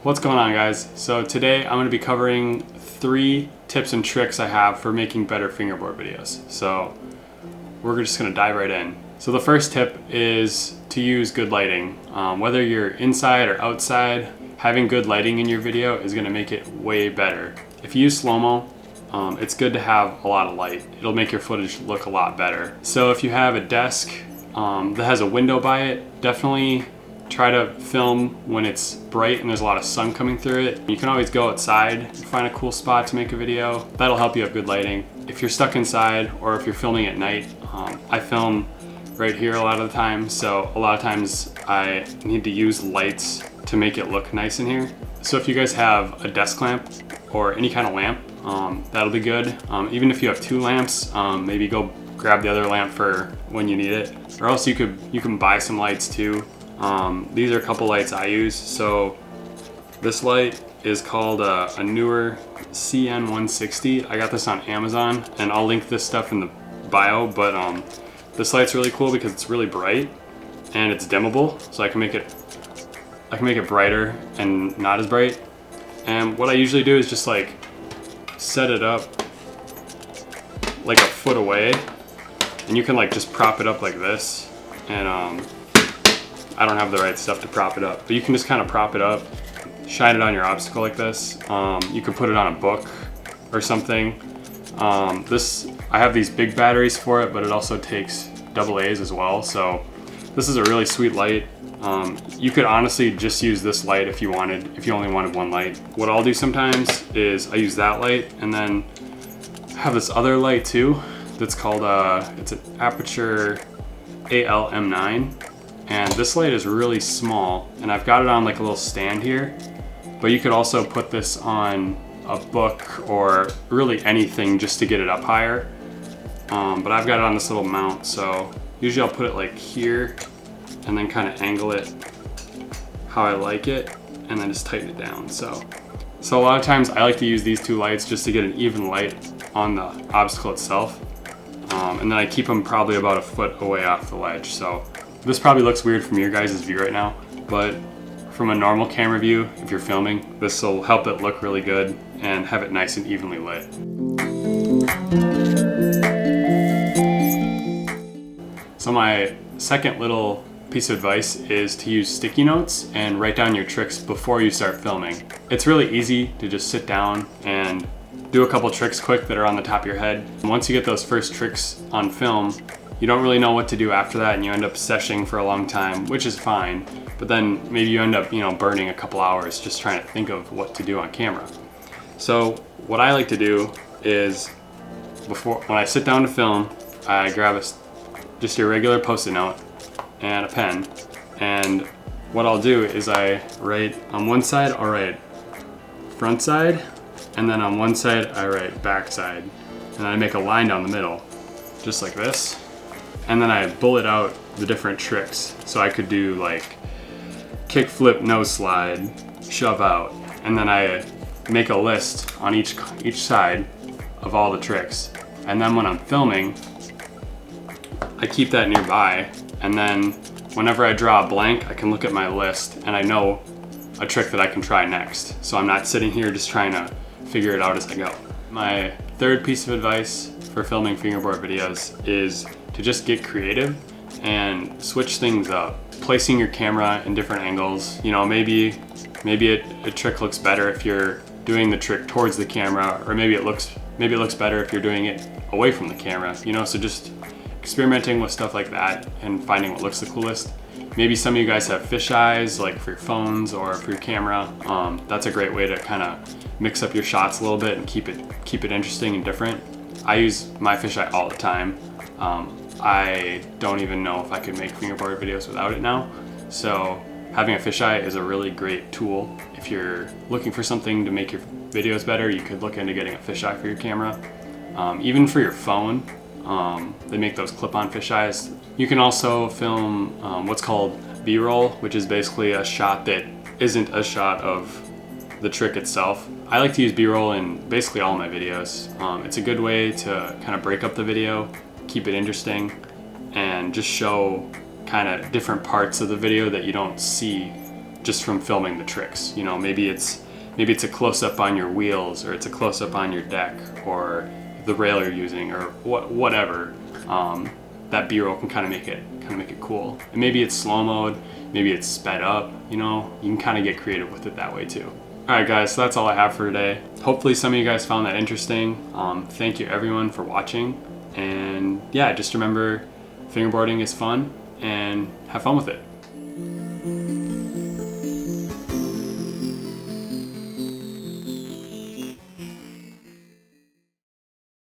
What's going on, guys? So today I'm going to be covering 3 tips and tricks I have for making better fingerboard videos. So we're just going to dive right in. So the first tip is to use good lighting. Whether you're inside or outside, having good lighting in your video is going to make it way better. If you use slow-mo, it's good to have a lot of light. It'll make your footage look a lot better. So if you have a desk that has a window by it, definitely try to film when it's bright and there's a lot of sun coming through it. You can always go outside and find a cool spot to make a video. That'll help you have good lighting. If you're stuck inside or if you're filming at night, I film right here a lot of the time, so a lot of times I need to use lights to make it look nice in here. So if you guys have a desk lamp or any kind of lamp, that'll be good. Even if you have 2 lamps, maybe go grab the other lamp for when you need it. Or else you can buy some lights too. These are a couple lights I use. So this light is called a newer CN160. I got this on Amazon, and I'll link this stuff in the bio, but this light's really cool because it's really bright and it's dimmable, so I can make it brighter and not as bright. And what I usually do is just like set it up like a foot away, and you can like just prop it up like this, and I don't have the right stuff to prop it up, but you can just kind of prop it up, shine it on your obstacle like this. You can put it on a book or something. I have these big batteries for it, but it also takes AA's as well. So this is a really sweet light. You could honestly just use this light if you only wanted one light. What I'll do sometimes is I use that light, and then I have this other light too that's called it's an Aperture AL-M9. And this light is really small, and I've got it on like a little stand here, but you could also put this on a book or really anything just to get it up higher. But I've got it on this little mount, so usually I'll put it like here and then kind of angle it how I like it and then just tighten it down. So a lot of times I like to use these 2 lights just to get an even light on the obstacle itself. And then I keep them probably about a foot away off the ledge. So this probably looks weird from your guys' view right now, but from a normal camera view, if you're filming, this will help it look really good and have it nice and evenly lit. So my second little piece of advice is to use sticky notes and write down your tricks before you start filming. It's really easy to just sit down and do a couple tricks quick that are on the top of your head. And once you get those first tricks on film, you don't really know what to do after that, and you end up seshing for a long time, which is fine. But then maybe you end up, burning a couple hours just trying to think of what to do on camera. So what I like to do is when I sit down to film, I grab just your regular Post-it note and a pen, and what I'll do is I write on one side, I'll write front side, and then on one side I write back side, and then I make a line down the middle, just like this. And then I bullet out the different tricks. So I could do like kick flip, nose slide, shove out, and then I make a list on each side of all the tricks. And then when I'm filming, I keep that nearby, and then whenever I draw a blank, I can look at my list and I know a trick that I can try next. So I'm not sitting here just trying to figure it out as I go. My third piece of advice for filming fingerboard videos is to just get creative and switch things up. Placing your camera in different angles. Maybe a trick looks better if you're doing the trick towards the camera, or maybe it looks better if you're doing it away from the camera. So just experimenting with stuff like that and finding what looks the coolest. Maybe some of you guys have fisheyes, like for your phones or for your camera. That's a great way to kind of mix up your shots a little bit and keep it interesting and different. I use my fisheye all the time. I don't even know if I could make fingerboard videos without it now. So having a fisheye is a really great tool. If you're looking for something to make your videos better, you could look into getting a fisheye for your camera. Even for your phone, they make those clip-on fisheyes. You can also film what's called B-roll, which is basically a shot that isn't a shot of the trick itself. I like to use B-roll in basically all my videos. It's a good way to kind of break up the video, keep it interesting, and just show kind of different parts of the video that you don't see just from filming the tricks. You know, maybe it's a close-up on your wheels, or it's a close-up on your deck, or the rail you're using, or whatever. That B-roll can kind of make it cool. And maybe it's slow mode, maybe it's sped up. You know, you can kind of get creative with it that way too. All right, guys, so that's all I have for today. Hopefully some of you guys found that interesting. Thank you everyone for watching, and yeah, just remember, fingerboarding is fun, and have fun with it.